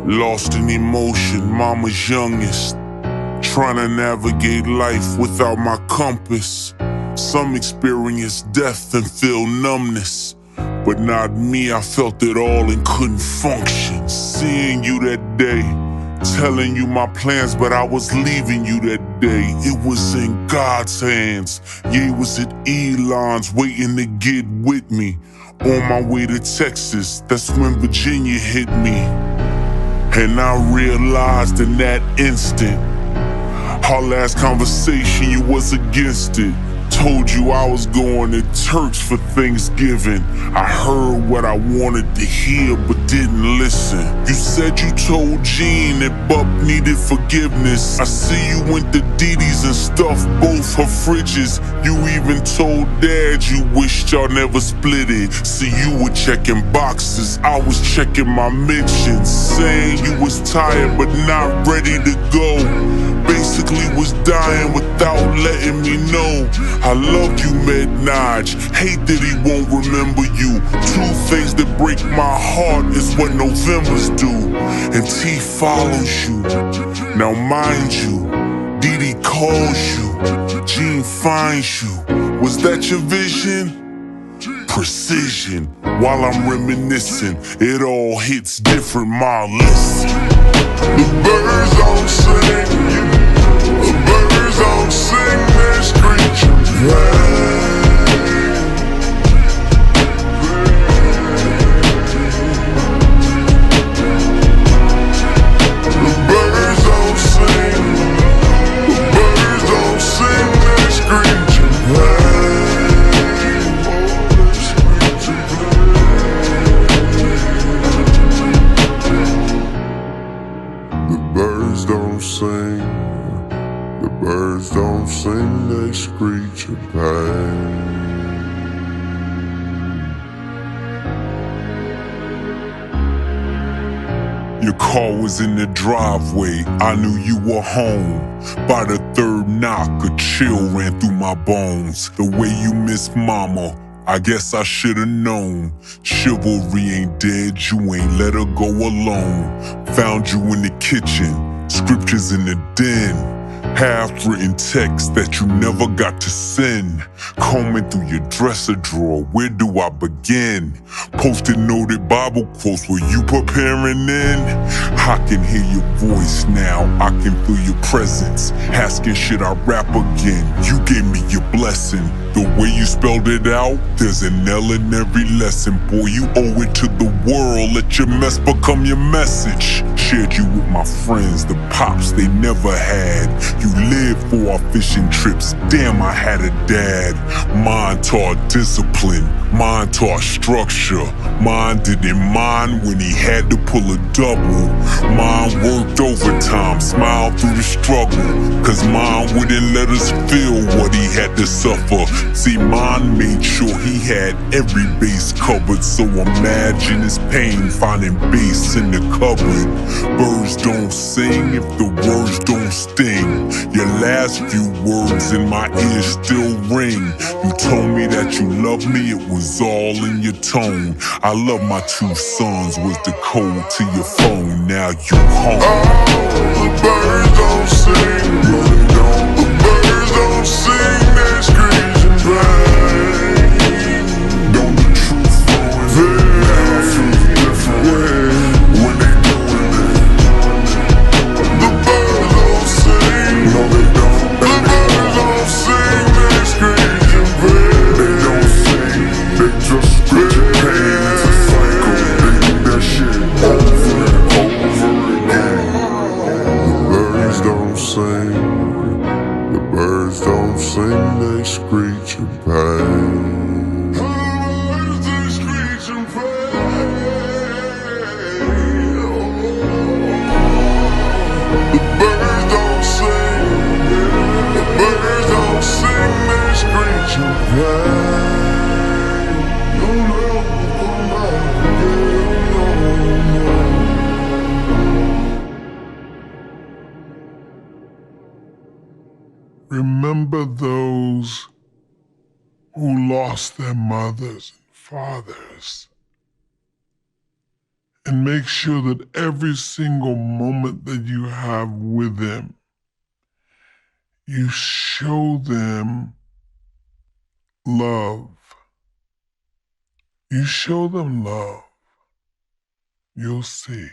Lost in emotion, mama's youngest. Trying to navigate life without my compass. Some experience death and feel numbness, but not me. I felt it all and couldn't function. Seeing you that day, telling you my plans, but I was leaving you that day. It was in God's hands. Yeah, it was at Elon's waiting to get with me. On my way to Texas, that's when Virginia hit me. And I realized in that instant, our last conversation, you was against it. Told you I was going to church for Thanksgiving. I heard what I wanted to hear but didn't listen. You said you told Jean that Bub needed forgiveness. I see you went to Didi's and stuffed both her fridges. You even told Dad you wished y'all never split it. See, you were checking boxes, I was checking my mentions. Saying you was tired but not ready to go. Basically was dying without letting me know. I love you, Naj. Hate that he won't remember you. Two things that break my heart is what Novembers do. And T follows you. Now mind you, Didi calls you. Jean finds you. Was that your vision? Precision. While I'm reminiscing, it all hits different, ma. Listen. The birds don't sing. The birds don't sing, they're screeching pain. The birds don't sing. The birds don't sing, they're screeching pain. The birds don't sing. The birds don't sing, they screech in pain. Your car was in the driveway, I knew you were home. By the third knock, a chill ran through my bones. The way you miss mama, I guess I should've known. Chivalry ain't dead, you ain't let her go alone. Found you in the kitchen, scriptures in the den. Half-written text that you never got to send. Combing through your dresser drawer, where do I begin? Post-it noted Bible quotes, were you preparing then? I can hear your voice now, I can feel your presence. Asking should I rap again? You gave me your blessing. The way you spelled it out, there's an L in every lesson. Boy, you owe it to the world, let your mess become your message. Shared you with my friends, the pops they never had. You lived for our fishing trips, damn I had a dad. Mine taught discipline, mine taught structure. Mine didn't mind when he had to pull a double. Mine worked overtime, smiled through the struggle. Cause mine wouldn't let us feel what he had to suffer. See, mine made sure he had every base covered. So imagine his pain finding bass in the cupboard. Birds don't sing if the words don't sting. Your last few words in my ear still ring. You told me that you loved me, it was all in your tone. I love my two sons was the code to your phone. Now you home. Oh, the birds don't sing. No, they don't. The birds don't sing, they're screeching pain. Don't the truth flowing? Now it feels different when they doing it. The birds don't sing. No, they don't. The birds don't sing, they're screeching pain. They don't sing, they just screeching pain. It's a cycle, they do that shit over and over again. The birds don't sing. The birds don't sing, they screech in pain. The birds, they screech in pain. The birds don't sing. The birds don't sing, they screech in pain. You'll never come back again, no, no. Remember those who lost their mothers and fathers and make sure that every single moment that you have with them, you show them love. You show them love. You'll see.